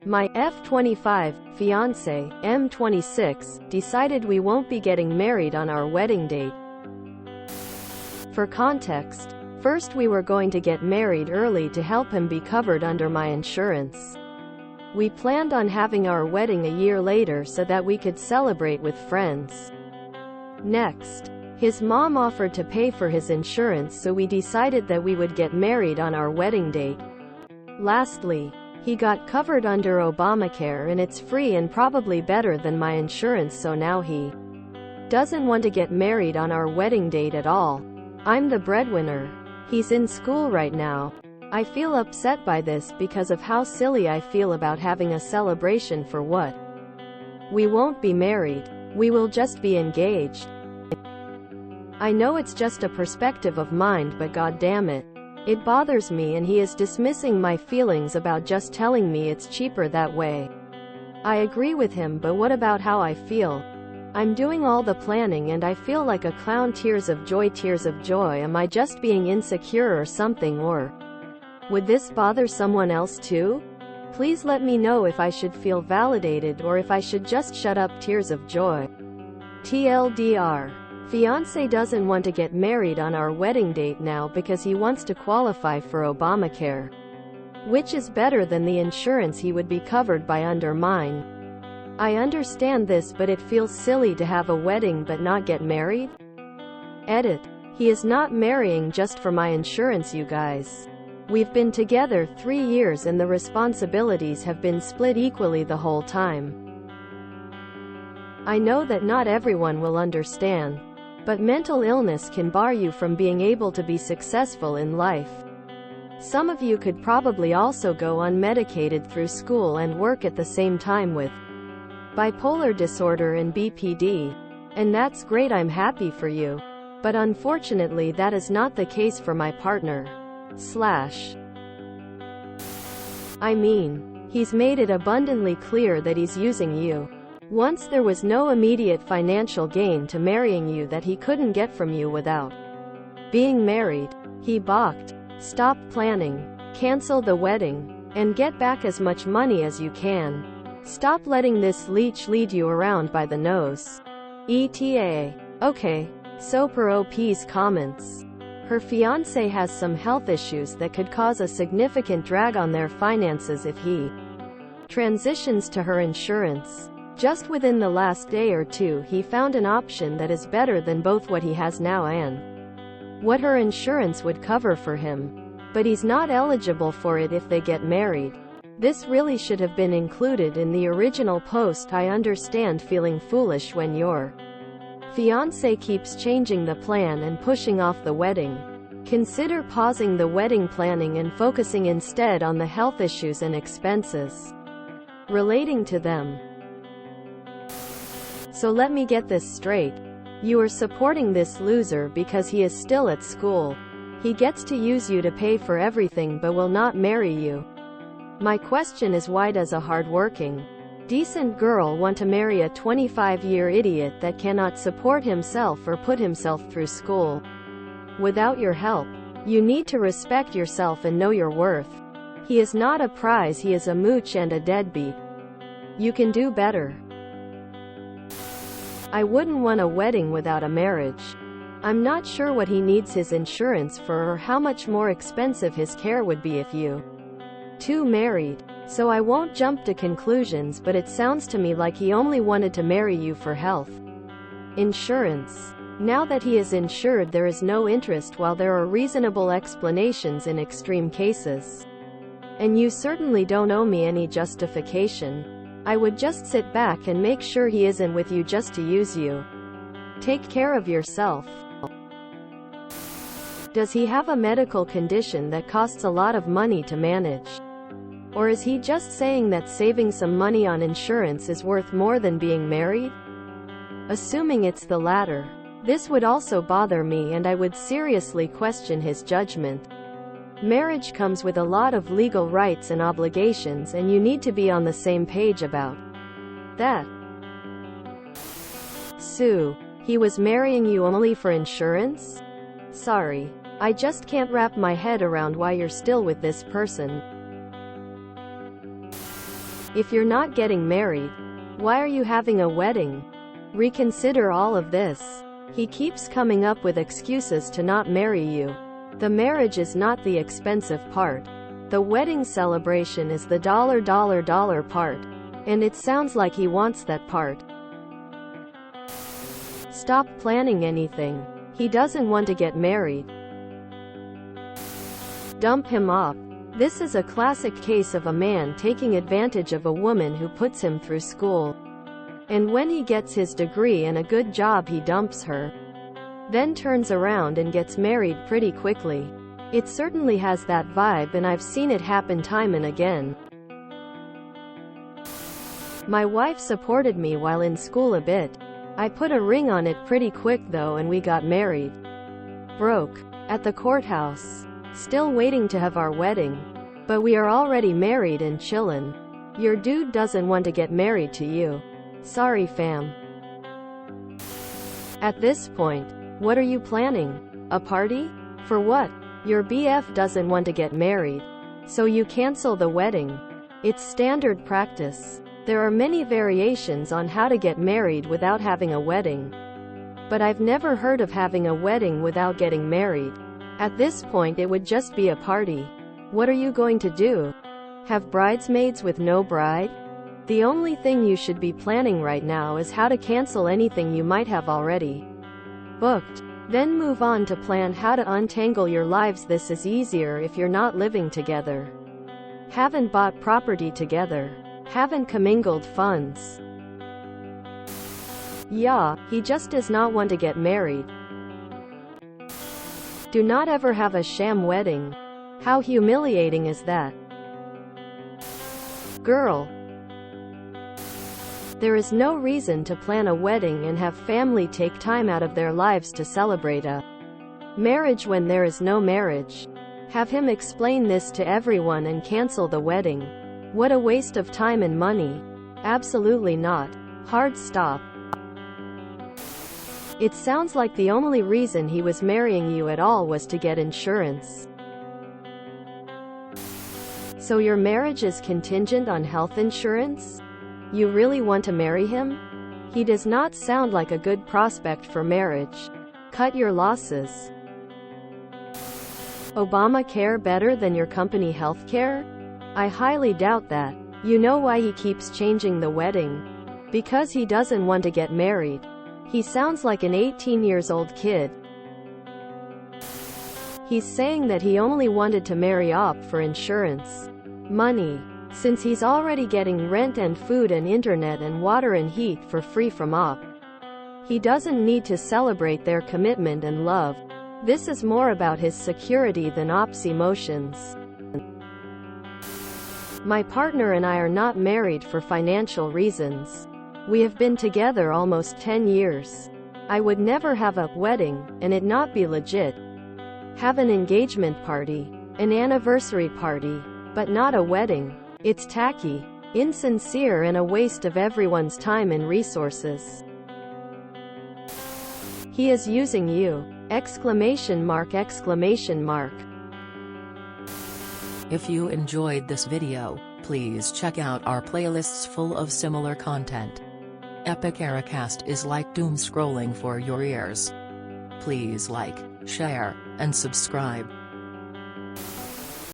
My F25 fiancé, M26, decided we won't be getting married on our wedding date. For context, first we were going to get married early to help him be covered under my insurance. We planned on having our wedding a year later so that we could celebrate with friends. Next, his mom offered to pay for his insurance, so we decided that we would get married on our wedding date. Lastly, he got covered under Obamacare, and it's free and probably better than my insurance, so now he doesn't want to get married on our wedding date at all. I'm the breadwinner. He's in school right now. I feel upset by this because of how silly I feel about having a celebration for what? We won't be married. We will just be engaged. I know it's just a perspective of mine, but god damn it. It bothers me, and he is dismissing my feelings about just telling me it's cheaper that way. I agree with him, but what about how I feel? I'm doing all the planning and I feel like a clown. Tears of joy, tears of joy. Am I just being insecure or something, or would this bother someone else too? Please let me know if I should feel validated or if I should just shut up. Tears of joy. TLDR. Fiancé doesn't want to get married on our wedding date now because he wants to qualify for Obamacare, which is better than the insurance he would be covered by under mine. I understand this, but it feels silly to have a wedding but not get married. Edit. He is not marrying just for my insurance, you guys. We've been together 3 years and the responsibilities have been split equally the whole time. I know that not everyone will understand, but mental illness can bar you from being able to be successful in life. Some of you could probably also go unmedicated through school and work at the same time with bipolar disorder and BPD. And that's great, I'm happy for you. But unfortunately that is not the case for my partner. I mean, he's made it abundantly clear that he's using you. Once there was no immediate financial gain to marrying you that he couldn't get from you without being married. He balked. Stop planning. Cancel the wedding. And get back as much money as you can. Stop letting this leech lead you around by the nose. ETA. Okay. So per OP's comments, her fiancé has some health issues that could cause a significant drag on their finances if he transitions to her insurance. Just within the last day or two, he found an option that is better than both what he has now and what her insurance would cover for him. But he's not eligible for it if they get married. This really should have been included in the original post. I understand feeling foolish when your fiancé keeps changing the plan and pushing off the wedding. Consider pausing the wedding planning and focusing instead on the health issues and expenses relating to them. So let me get this straight. You are supporting this loser because he is still at school. He gets to use you to pay for everything but will not marry you. My question is, why does a hard-working, decent girl want to marry a 25-year idiot that cannot support himself or put himself through school without your help? You need to respect yourself and know your worth. He is not a prize, he is a mooch and a deadbeat. You can do better. I wouldn't want a wedding without a marriage. I'm not sure what he needs his insurance for or how much more expensive his care would be if you two married. So I won't jump to conclusions, but it sounds to me like he only wanted to marry you for health insurance. Now that he is insured, there is no interest, while there are reasonable explanations in extreme cases. And you certainly don't owe me any justification. I would just sit back and make sure he isn't with you just to use you. Take care of yourself. Does he have a medical condition that costs a lot of money to manage? Or is he just saying that saving some money on insurance is worth more than being married? Assuming it's the latter, this would also bother me, and I would seriously question his judgment. Marriage comes with a lot of legal rights and obligations, and you need to be on the same page about that. Sue, he was marrying you only for insurance? Sorry. I just can't wrap my head around why you're still with this person. If you're not getting married, why are you having a wedding? Reconsider all of this. He keeps coming up with excuses to not marry you. The marriage is not the expensive part. The wedding celebration is the dollar part. And it sounds like he wants that part. Stop planning anything. He doesn't want to get married. Dump him off. This is a classic case of a man taking advantage of a woman who puts him through school. And when he gets his degree and a good job, he dumps her. Then turns around and gets married pretty quickly. It certainly has that vibe, and I've seen it happen time and again. My wife supported me while in school a bit. I put a ring on it pretty quick though, and we got married. Broke. At the courthouse. Still waiting to have our wedding. But we are already married and chillin'. Your dude doesn't want to get married to you. Sorry fam. At this point, what are you planning? A party? For what? Your BF doesn't want to get married. So you cancel the wedding. It's standard practice. There are many variations on how to get married without having a wedding. But I've never heard of having a wedding without getting married. At this point it would just be a party. What are you going to do? Have bridesmaids with no bride? The only thing you should be planning right now is how to cancel anything you might have already booked. Then move on to plan how to untangle your lives. This is easier if you're not living together. Haven't bought property together. Haven't commingled funds. Yeah, he just does not want to get married. Do not ever have a sham wedding. How humiliating is that? Girl. There is no reason to plan a wedding and have family take time out of their lives to celebrate a marriage when there is no marriage. Have him explain this to everyone and cancel the wedding. What a waste of time and money. Absolutely not. Hard stop. It sounds like the only reason he was marrying you at all was to get insurance. So your marriage is contingent on health insurance? You really want to marry him? He does not sound like a good prospect for marriage. Cut your losses. Obamacare better than your company healthcare? I highly doubt that. You know why he keeps changing the wedding? Because he doesn't want to get married. He sounds like an 18-year-old kid. He's saying that he only wanted to marry off for insurance. Money. Since he's already getting rent and food and internet and water and heat for free from op. He doesn't need to celebrate their commitment and love. This is more about his security than op's emotions. My partner and I are not married for financial reasons. We have been together almost 10 years. I would never have a wedding and it not be legit. Have an engagement party, an anniversary party, but not a wedding. It's tacky, insincere, and a waste of everyone's time and resources. He is using you! Exclamation mark, exclamation mark. If you enjoyed this video, please check out our playlists full of similar content. Epic Ericast is like doom scrolling for your ears. Please like, share, and subscribe.